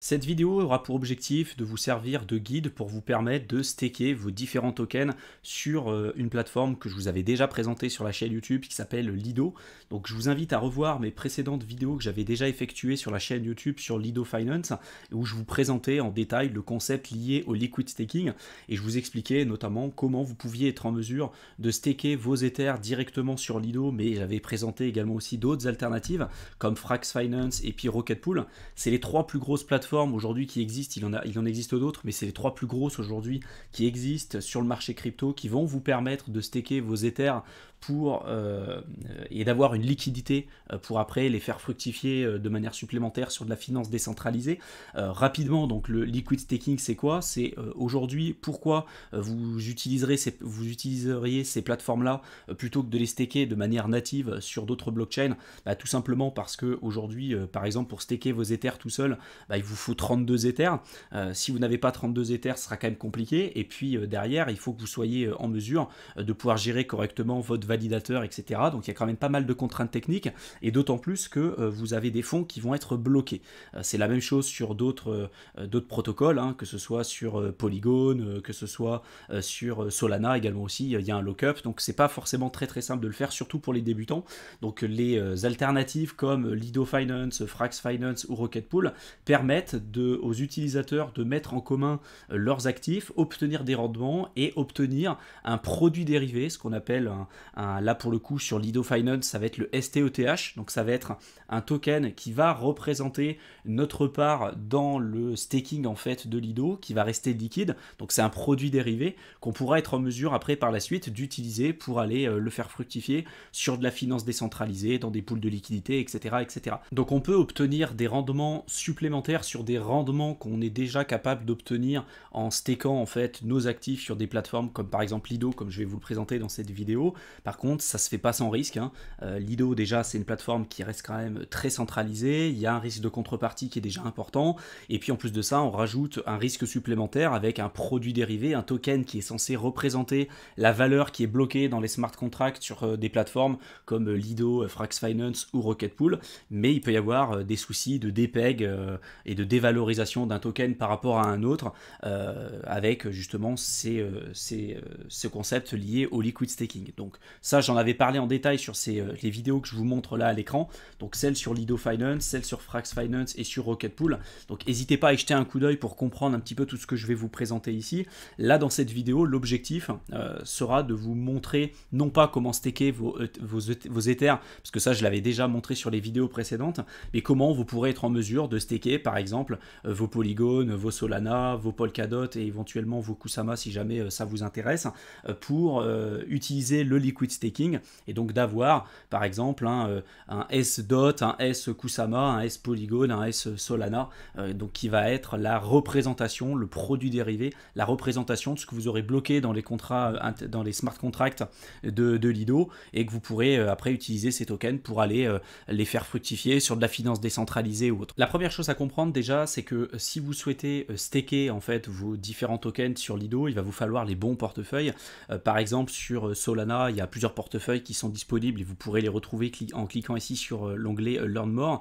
Cette vidéo aura pour objectif de vous servir de guide pour vous permettre de staker vos différents tokens sur une plateforme que je vous avais déjà présentée sur la chaîne YouTube qui s'appelle Lido. Donc je vous invite à revoir mes précédentes vidéos que j'avais déjà effectuées sur la chaîne YouTube sur Lido Finance où je vous présentais en détail le concept lié au liquid staking et je vous expliquais notamment comment vous pouviez être en mesure de staker vos Ethers directement sur Lido, mais j'avais présenté également aussi d'autres alternatives comme Frax Finance et puis Rocket Pool. C'est les trois plus grosses plateformes aujourd'hui qui existent, il en existe d'autres, mais c'est les trois plus grosses aujourd'hui qui existent sur le marché crypto qui vont vous permettre de staker vos Ethers et d'avoir une liquidité pour après les faire fructifier de manière supplémentaire sur de la finance décentralisée. Rapidement, donc le liquid staking, c'est quoi? C'est aujourd'hui pourquoi vous utilizeriez ces plateformes-là plutôt que de les staker de manière native sur d'autres blockchains. Tout simplement parce que aujourd'hui, par exemple, pour staker vos Ethers tout seul, il vous faut 32 Ethers. Si vous n'avez pas 32 Ethers, ce sera quand même compliqué. Et puis derrière, il faut que vous soyez en mesure de pouvoir gérer correctement votre validateur, etc. Donc il y a quand même pas mal de contraintes techniques, et d'autant plus que vous avez des fonds qui vont être bloqués. C'est la même chose sur d'autres protocoles, que ce soit sur Polygon, que ce soit sur Solana également aussi, il y a un lock-up, donc c'est pas forcément très simple de le faire, surtout pour les débutants. Donc les alternatives comme Lido Finance, Frax Finance ou Rocket Pool permettent aux utilisateurs de mettre en commun leurs actifs, obtenir des rendements et obtenir un produit dérivé, ce qu'on appelle là pour le coup sur Lido Finance, ça va être le STETH, donc ça va être un token qui va représenter notre part dans le staking en fait de Lido, qui va rester liquide, donc c'est un produit dérivé qu'on pourra être en mesure après par la suite d'utiliser pour aller le faire fructifier sur de la finance décentralisée, dans des pools de liquidité, etc. Donc on peut obtenir des rendements supplémentaires sur des rendements qu'on est déjà capable d'obtenir en stakant en fait nos actifs sur des plateformes comme par exemple Lido, comme je vais vous le présenter dans cette vidéo. Par contre, ça se fait pas sans risque. Lido, déjà, c'est une plateforme qui reste quand même très centralisée. Il y a un risque de contrepartie qui est déjà important. Et puis en plus de ça, on rajoute un risque supplémentaire avec un produit dérivé, un token qui est censé représenter la valeur qui est bloquée dans les smart contracts sur des plateformes comme Lido, Frax Finance ou Rocket Pool. Mais il peut y avoir des soucis de dépeg et de dévalorisation d'un token par rapport à un autre avec justement ce concept lié au liquid staking. Donc ça, j'en avais parlé en détail sur les vidéos que je vous montre là à l'écran, donc celle sur Lido Finance, celle sur Frax Finance et sur Rocket Pool. Donc n'hésitez pas à y jeter un coup d'œil pour comprendre un petit peu tout ce que je vais vous présenter ici. Là dans cette vidéo, l'objectif sera de vous montrer non pas comment staker vos Ethers, parce que ça je l'avais déjà montré sur les vidéos précédentes, mais comment vous pourrez être en mesure de staker par exemple vos Polygon, vos Solana, vos Polkadot et éventuellement vos Kusama si jamais ça vous intéresse, pour utiliser le liquid staking et donc d'avoir par exemple un S-DOT, un S-Kusama, un S-Polygon, un S-Solana, donc qui va être la représentation, le produit dérivé, la représentation de ce que vous aurez bloqué dans les contrats, dans les smart contracts de Lido, et que vous pourrez après utiliser ces tokens pour aller les faire fructifier sur de la finance décentralisée ou autre. La première chose à comprendre déjà, c'est que si vous souhaitez staker en fait vos différents tokens sur Lido, il va vous falloir les bons portefeuilles. Par exemple sur Solana, il y a plusieurs portefeuilles qui sont disponibles et vous pourrez les retrouver en cliquant ici sur l'onglet Learn More.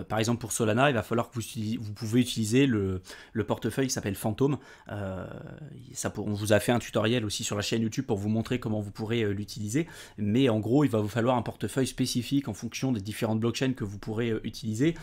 Par exemple pour Solana, il va falloir que vous pouvez utiliser le portefeuille qui s'appelle Phantom. On vous a fait un tutoriel aussi sur la chaîne YouTube pour vous montrer comment vous pourrez l'utiliser, mais en gros il va vous falloir un portefeuille spécifique en fonction des différentes blockchains que vous pourrez utiliser.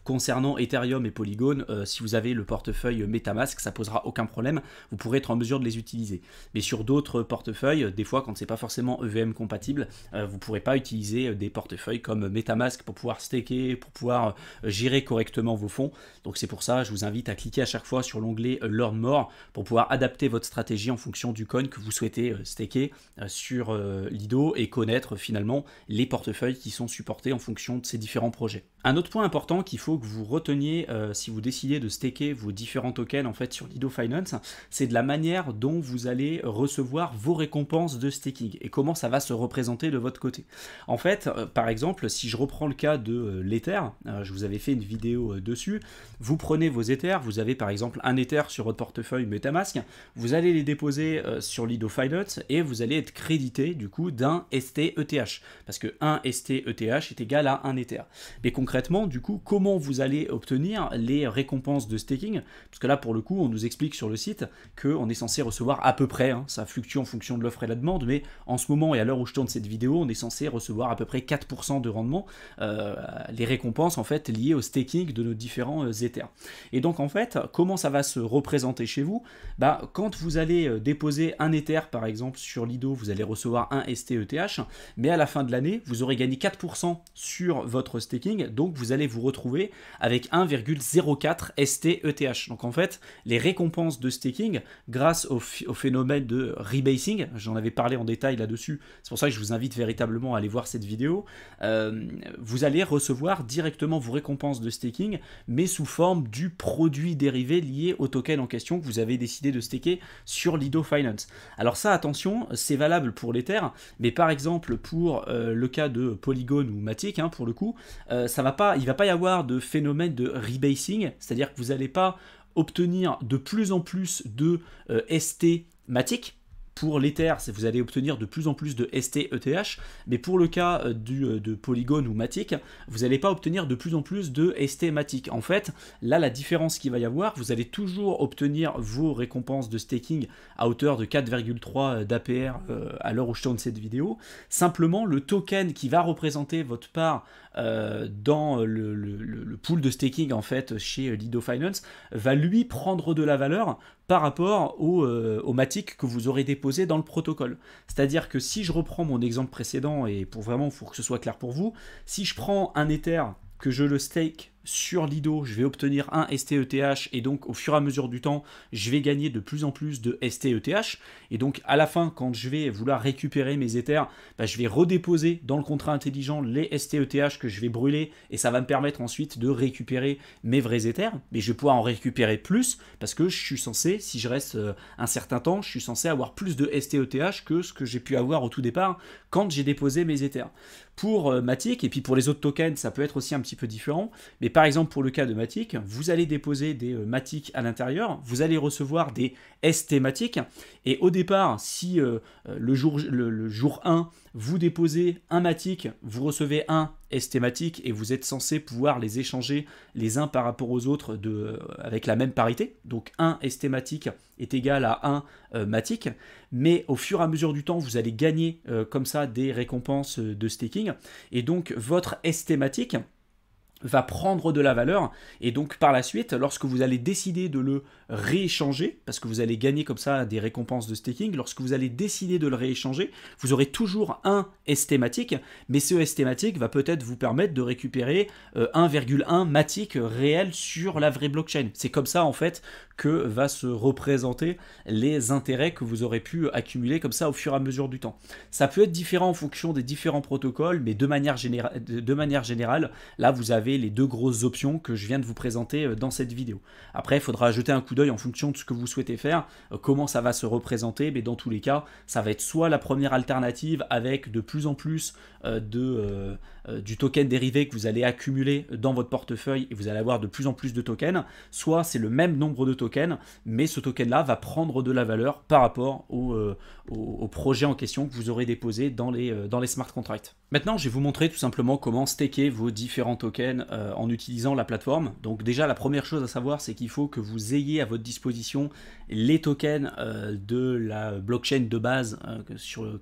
Concernant Ethereum et Polygon, si vous avez le portefeuille MetaMask, ça posera aucun problème, vous pourrez être en mesure de les utiliser. Mais sur d'autres portefeuilles, des fois quand c'est pas forcément EVM compatible, vous pourrez pas utiliser des portefeuilles comme MetaMask pour pouvoir staker, pour pouvoir gérer correctement vos fonds. Donc c'est pour ça, je vous invite à cliquer à chaque fois sur l'onglet Learn More pour pouvoir adapter votre stratégie en fonction du coin que vous souhaitez staker sur Lido et connaître finalement les portefeuilles qui sont supportés en fonction de ces différents projets. Un autre point important qu'il faut que vous reteniez si vous décidez de staker vos différents tokens en fait sur Lido Finance, c'est de la manière dont vous allez recevoir vos récompenses de staking et comment ça va se représenter de votre côté. En fait, par exemple, si je reprends le cas de l'Ether, je vous avais fait une vidéo dessus, vous prenez vos Ethers, vous avez par exemple un Ether sur votre portefeuille MetaMask, vous allez les déposer sur Lido Finance et vous allez être crédité du coup d'un STETH, parce que un STETH est égal à un Ether. Mais concrètement, du coup, comment vous allez obtenir les récompenses de staking, parce que là pour le coup on nous explique sur le site qu'on est censé recevoir à peu près, hein, ça fluctue en fonction de l'offre et la demande, mais en ce moment et à l'heure où je tourne cette vidéo, on est censé recevoir à peu près 4% de rendement, les récompenses en fait liées au staking de nos différents Ethers. Et donc en fait, comment ça va se représenter chez vous? Bah, quand vous allez déposer un Ether par exemple sur Lido, vous allez recevoir un STETH, mais à la fin de l'année, vous aurez gagné 4% sur votre staking, donc vous allez vous retrouver avec 1,04 STETH. Donc en fait, les récompenses de staking, grâce au phénomène de rebasing, j'en avais parlé en détail là-dessus, c'est pour ça que je vous invite véritablement à aller voir cette vidéo, vous allez recevoir directement vos récompenses de staking, mais sous forme du produit dérivé lié au token en question que vous avez décidé de staker sur Lido Finance. Alors ça, attention, c'est valable pour l'Ether, mais par exemple pour le cas de Polygon ou Matic, hein, pour le coup, il ne va pas y avoir de phénomène de rebasing, c'est-à-dire que vous n'allez pas obtenir de plus en plus de ST Matic. Pour l'Ether, vous allez obtenir de plus en plus de STETH, mais pour le cas de Polygon ou Matic, vous n'allez pas obtenir de plus en plus de ST Matic. En fait, là, la différence qu'il va y avoir, vous allez toujours obtenir vos récompenses de staking à hauteur de 4,3 d'APR à l'heure où je tourne cette vidéo. Simplement, le token qui va représenter votre part dans le pool de staking en fait chez Lido Finance va lui prendre de la valeur par rapport au Matic que vous aurez déposé dans le protocole. C'est-à-dire que si je reprends mon exemple précédent, et pour que ce soit clair pour vous, si je prends un Ether que je le stake sur Lido, je vais obtenir un STETH et donc au fur et à mesure du temps, je vais gagner de plus en plus de STETH et donc à la fin, quand je vais vouloir récupérer mes Ethers, bah, je vais redéposer dans le contrat intelligent les STETH que je vais brûler et ça va me permettre ensuite de récupérer mes vrais Ethers, mais je vais pouvoir en récupérer plus parce que je suis censé, si je reste un certain temps, je suis censé avoir plus de STETH que ce que j'ai pu avoir au tout départ quand j'ai déposé mes Ethers. Pour Matic, et puis pour les autres tokens, ça peut être aussi un petit peu différent, mais par exemple pour le cas de Matic, vous allez déposer des Matic à l'intérieur, vous allez recevoir des ST Matic, et au départ, si le jour 1, vous déposez un Matic, vous recevez un ST Matic, et vous êtes censé pouvoir les échanger les uns par rapport aux autres avec la même parité, donc un ST Matic est égal à un Matic, mais au fur et à mesure du temps, vous allez gagner comme ça des récompenses de staking, et donc votre ST Matic va prendre de la valeur et donc par la suite, lorsque vous allez décider de le rééchanger, parce que vous allez gagner comme ça des récompenses de staking, lorsque vous allez décider de le rééchanger, vous aurez toujours un ST Matic, mais ce ST Matic va peut-être vous permettre de récupérer 1,1 Matic réel sur la vraie blockchain. C'est comme ça en fait que va se représenter les intérêts que vous aurez pu accumuler comme ça au fur et à mesure du temps. Ça peut être différent en fonction des différents protocoles, mais de manière générale, là vous avez les deux grosses options que je viens de vous présenter dans cette vidéo. Après, il faudra jeter un coup d'œil en fonction de ce que vous souhaitez faire, comment ça va se représenter, mais dans tous les cas, ça va être soit la première alternative avec de plus en plus du token dérivé que vous allez accumuler dans votre portefeuille et vous allez avoir de plus en plus de tokens, soit c'est le même nombre de tokens, mais ce token-là va prendre de la valeur par rapport au projet en question que vous aurez déposé dans les smart contracts. Maintenant, je vais vous montrer tout simplement comment staker vos différents tokens en utilisant la plateforme. Donc déjà, la première chose à savoir, c'est qu'il faut que vous ayez à votre disposition les tokens de la blockchain de base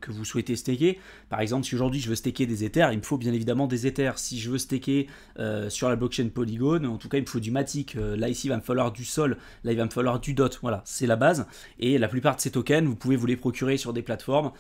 que vous souhaitez staker. Par exemple, si aujourd'hui je veux staker des Ethers, il me faut bien évidemment des Ethers. Si je veux staker sur la blockchain Polygon, en tout cas, il me faut du Matic. Là, ici, il va me falloir du Sol. Là, il va me falloir du DOT. Voilà, c'est la base. Et la plupart de ces tokens, vous pouvez vous les procurer sur des plateformes,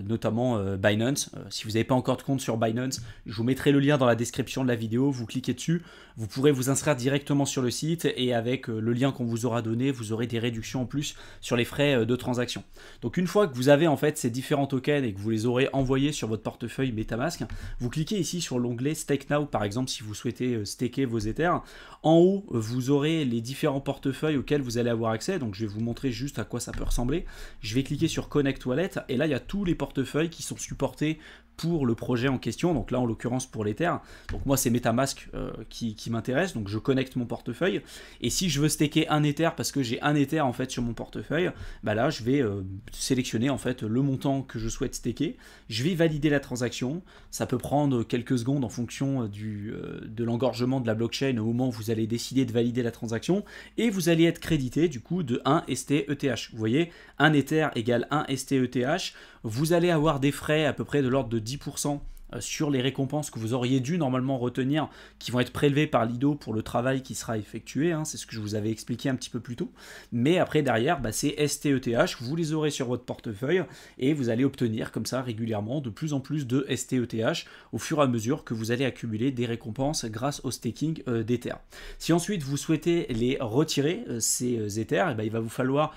notamment Binance. Si vous n'avez pas encore de compte sur Binance, je vous mettrai le lien dans la description de la vidéo. Vous cliquez dessus, vous pourrez vous inscrire directement sur le site et avec le lien qu'on vous aura donné, vous aurez des réductions en plus sur les frais de transaction. Donc une fois que vous avez en fait ces différents tokens et que vous les aurez envoyés sur votre portefeuille MetaMask, vous cliquez ici sur l'onglet Stake Now, par exemple si vous souhaitez staker vos Ethers. En haut, vous aurez les différents portefeuilles auxquels vous allez avoir accès. Donc je vais vous montrer juste à quoi ça peut ressembler. Je vais cliquer sur Connect Wallet et là il y a tous les portefeuilles qui sont supportés pour le projet en question, donc là en l'occurrence pour l'Ether. Donc moi c'est MetaMask qui m'intéresse, donc je connecte mon portefeuille, et si je veux staker un Ether parce que j'ai un Ether en fait sur mon portefeuille, bah là je vais sélectionner en fait le montant que je souhaite staker, je vais valider la transaction, ça peut prendre quelques secondes en fonction de l'engorgement de la blockchain au moment où vous allez décider de valider la transaction, et vous allez être crédité du coup de 1 ST-ETH. Vous voyez, 1 Ether égale 1 ST-ETH. Vous allez avoir des frais à peu près de l'ordre de 10% sur les récompenses que vous auriez dû normalement retenir, qui vont être prélevées par Lido pour le travail qui sera effectué, hein, c'est ce que je vous avais expliqué un petit peu plus tôt. Mais après derrière, c'est ST-ETH, vous les aurez sur votre portefeuille et vous allez obtenir comme ça régulièrement de plus en plus de ST-ETH au fur et à mesure que vous allez accumuler des récompenses grâce au staking d'Ether. Si ensuite vous souhaitez les retirer, ces Ethers, il va vous falloir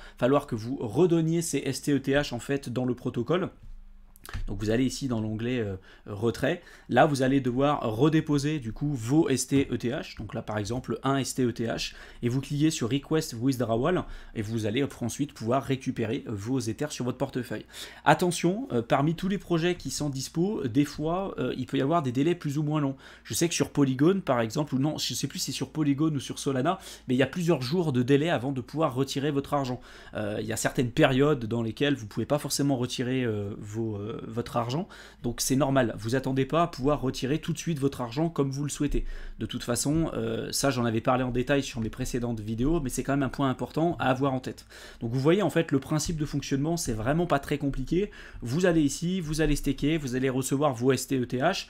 que vous redonniez ces ST-ETH en fait dans le protocole. Donc vous allez ici dans l'onglet retrait, là vous allez devoir redéposer du coup vos ST-ETH, donc là par exemple 1 ST-ETH, et vous cliquez sur Request Withdrawal, et vous allez ensuite pouvoir récupérer vos Ethers sur votre portefeuille. Attention, parmi tous les projets qui sont dispo, des fois il peut y avoir des délais plus ou moins longs. Je sais que sur Polygon par exemple, ou non, je ne sais plus si c'est sur Polygon ou sur Solana, mais il y a plusieurs jours de délai avant de pouvoir retirer votre argent. Il y a certaines périodes dans lesquelles vous ne pouvez pas forcément retirer votre argent, donc c'est normal, vous attendez pas à pouvoir retirer tout de suite votre argent comme vous le souhaitez. De toute façon, ça j'en avais parlé en détail sur mes précédentes vidéos, mais c'est quand même un point important à avoir en tête. Donc vous voyez en fait le principe de fonctionnement, c'est vraiment pas très compliqué. Vous allez ici, vous allez staker, vous allez recevoir vos ST-ETH,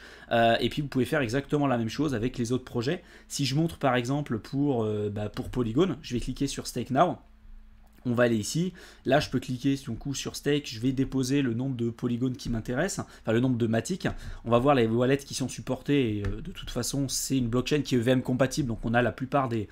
et puis vous pouvez faire exactement la même chose avec les autres projets. Si je montre par exemple pour Polygon, je vais cliquer sur Stake Now. On va aller ici, là je peux cliquer sur Stake, je vais déposer le nombre de polygones qui m'intéresse, enfin le nombre de Matic. On va voir les wallets qui sont supportés, et de toute façon c'est une blockchain qui est EVM compatible, donc on a la plupart des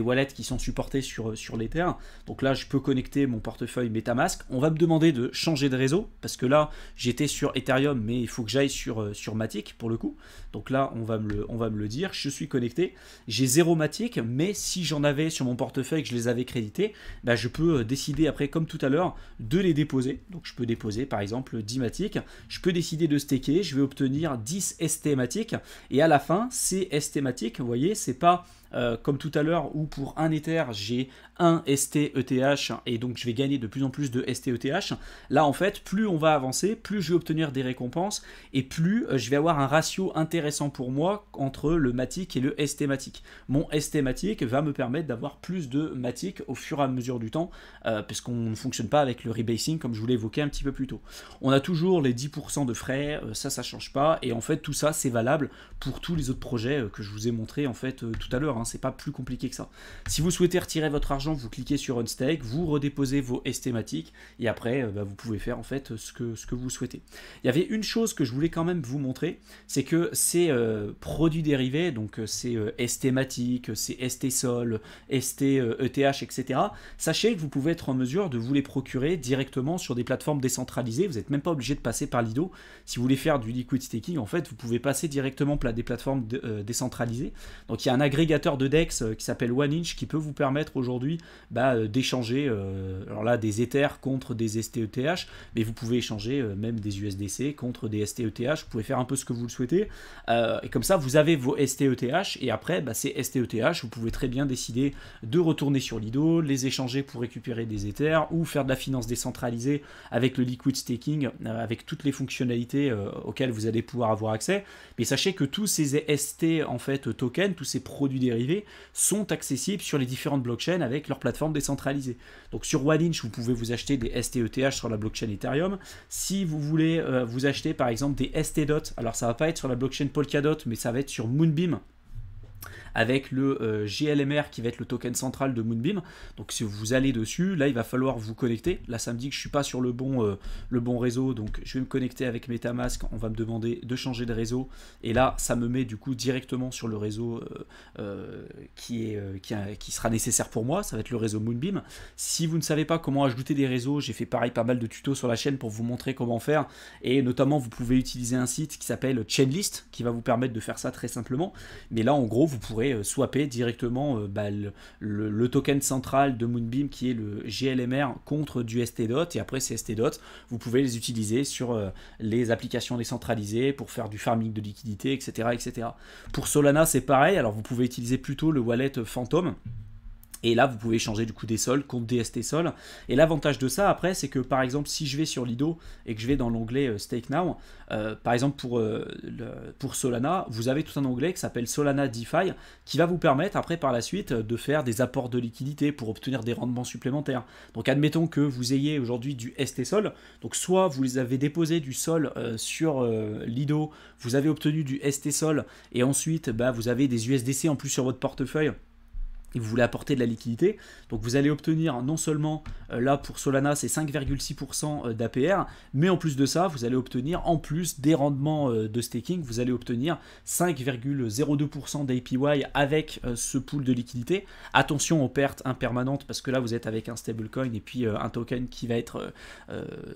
wallets qui sont supportés sur l'Ether. Donc là je peux connecter mon portefeuille Metamask. On va me demander de changer de réseau, parce que là j'étais sur Ethereum, mais il faut que j'aille sur Matic pour le coup. Donc là on va me le dire, je suis connecté, j'ai 0 Matic, mais si j'en avais sur mon portefeuille, que je les avais crédités, je peux décider après, comme tout à l'heure, de les déposer. Donc je peux déposer par exemple 10 Matic, je peux décider de staker, je vais obtenir 10 ST Matic, et à la fin, ces ST Matic, vous voyez, c'est pas comme tout à l'heure où pour un Ether j'ai un ST-ETH et donc je vais gagner de plus en plus de ST-ETH. Là en fait, plus on va avancer, plus je vais obtenir des récompenses et plus je vais avoir un ratio intéressant pour moi entre le Matic et le ST-Matic. Mon ST-Matic va me permettre d'avoir plus de Matic au fur et à mesure du temps, puisqu'on ne fonctionne pas avec le rebasing comme je vous l'ai évoqué un petit peu plus tôt. On a toujours les 10% de frais, ça change pas, et en fait tout ça c'est valable pour tous les autres projets que je vous ai montré en fait tout à l'heure, hein. C'est pas plus compliqué que ça. Si vous souhaitez retirer votre argent, vous cliquez sur Unstake, vous redéposez vos ST Matic, et après vous pouvez faire en fait ce que vous souhaitez. Il y avait une chose que je voulais quand même vous montrer, c'est que ces produits dérivés, donc c'est ST Matic, c'est ST Sol, ST ETH, etc. Sachez que vous pouvez être en mesure de vous les procurer directement sur des plateformes décentralisées. Vous n'êtes même pas obligé de passer par Lido. Si vous voulez faire du liquid staking, en fait, vous pouvez passer directement par des plateformes décentralisées. Donc il y a un agrégateur de DEX qui s'appelle OneInch qui peut vous permettre aujourd'hui d'échanger alors là des Ethers contre des ST-ETH, mais vous pouvez échanger même des USDC contre des ST-ETH. Vous pouvez faire un peu ce que vous le souhaitez, et comme ça vous avez vos ST-ETH, et après ces ST-ETH vous pouvez très bien décider de retourner sur Lido, les échanger pour récupérer des Ethers, ou faire de la finance décentralisée avec le liquid staking, avec toutes les fonctionnalités auxquelles vous allez pouvoir avoir accès. Mais sachez que tous ces ST en fait tokens, tous ces produits dérivés sont accessibles sur les différentes blockchains avec leur plateforme décentralisée. Donc sur OneInch, vous pouvez vous acheter des ST-ETH sur la blockchain Ethereum. Si vous voulez vous acheter par exemple des ST-DOT, alors ça va pas être sur la blockchain Polkadot, mais ça va être sur Moonbeam, avec le GLMR qui va être le token central de Moonbeam. Donc si vous allez dessus, là il va falloir vous connecter. Là ça me dit que je ne suis pas sur le bon réseau, donc je vais me connecter avec Metamask. On va me demander de changer de réseau, et là ça me met du coup directement sur le réseau qui sera nécessaire pour moi. Ça va être le réseau Moonbeam. Si vous ne savez pas comment ajouter des réseaux, j'ai fait pareil pas mal de tutos sur la chaîne pour vous montrer comment faire, et notamment vous pouvez utiliser un site qui s'appelle Chainlist qui va vous permettre de faire ça très simplement. Mais là en gros vous pourrez swapper directement le token central de Moonbeam qui est le GLMR contre du ST-DOT, et après ces ST-DOT vous pouvez les utiliser sur les applications décentralisées pour faire du farming de liquidité, etc., etc. Pour Solana c'est pareil, alors vous pouvez utiliser plutôt le wallet Phantom. Et là, vous pouvez changer du coup des sols contre des ST sols. Et l'avantage de ça, après, c'est que par exemple, si je vais sur Lido et que je vais dans l'onglet Stake Now, par exemple pour Solana, vous avez tout un onglet qui s'appelle Solana DeFi qui va vous permettre après par la suite de faire des apports de liquidité pour obtenir des rendements supplémentaires. Donc admettons que vous ayez aujourd'hui du ST Sol, donc soit vous avez déposé du sol sur Lido, vous avez obtenu du ST Sol et ensuite vous avez des USDC en plus sur votre portefeuille et vous voulez apporter de la liquidité, donc vous allez obtenir non seulement, là pour Solana c'est 5,6% d'APR, mais en plus de ça, vous allez obtenir en plus des rendements de staking, vous allez obtenir 5,02% d'APY avec ce pool de liquidité. Attention aux pertes impermanentes, parce que là vous êtes avec un stablecoin et puis un token qui va être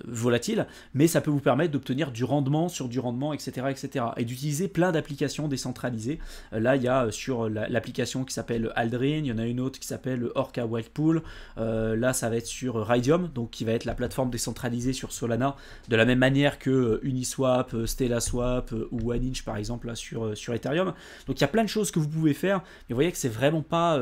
volatile, mais ça peut vous permettre d'obtenir du rendement sur du rendement, etc. etc. et d'utiliser plein d'applications décentralisées. Là il y a sur l'application qui s'appelle Aldrin, il y en a une autre qui s'appelle Orca Whitepool. Là, ça va être sur Raydium, donc qui va être la plateforme décentralisée sur Solana, de la même manière que Uniswap, StellaSwap ou OneInch par exemple là, sur Ethereum. Donc il y a plein de choses que vous pouvez faire, mais vous voyez que c'est vraiment pas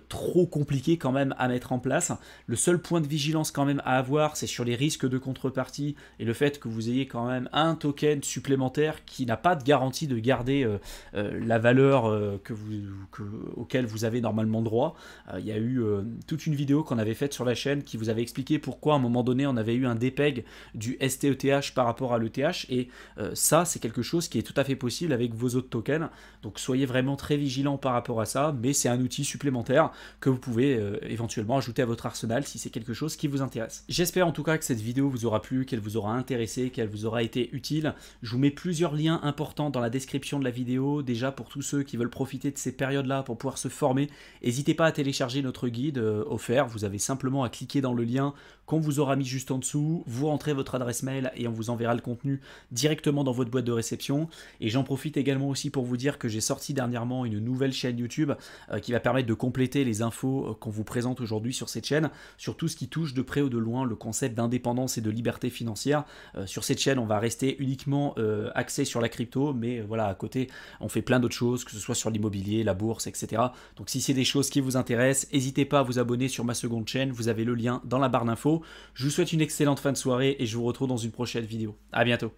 trop compliqué quand même à mettre en place. Le seul point de vigilance quand même à avoir, c'est sur les risques de contrepartie et le fait que vous ayez quand même un token supplémentaire qui n'a pas de garantie de garder la valeur auquel vous avez normalement droit. Il y a eu toute une vidéo qu'on avait faite sur la chaîne qui vous avait expliqué pourquoi à un moment donné on avait eu un dépeg du STETH par rapport à l'ETH, et ça c'est quelque chose qui est tout à fait possible avec vos autres tokens, donc soyez vraiment très vigilants par rapport à ça, mais c'est un outil supplémentaire que vous pouvez éventuellement ajouter à votre arsenal si c'est quelque chose qui vous intéresse. J'espère en tout cas que cette vidéo vous aura plu, qu'elle vous aura intéressé, qu'elle vous aura été utile. Je vous mets plusieurs liens importants dans la description de la vidéo, déjà pour tous ceux qui veulent profiter de ces périodes là pour pouvoir se former. N'hésitez pas à télécharger notre guide offert, vous avez simplement à cliquer dans le lien qu'on vous aura mis juste en dessous, vous rentrez votre adresse mail et on vous enverra le contenu directement dans votre boîte de réception. Et j'en profite également aussi pour vous dire que j'ai sorti dernièrement une nouvelle chaîne YouTube qui va permettre de compléter les infos qu'on vous présente aujourd'hui sur cette chaîne, sur tout ce qui touche de près ou de loin le concept d'indépendance et de liberté financière. Sur cette chaîne, on va rester uniquement axé sur la crypto, mais voilà, à côté, on fait plein d'autres choses, que ce soit sur l'immobilier, la bourse, etc. Donc si c'est des choses qui vous intéressent, n'hésitez pas à vous abonner sur ma seconde chaîne, vous avez le lien dans la barre d'infos. Je vous souhaite une excellente fin de soirée et je vous retrouve dans une prochaine vidéo. À bientôt.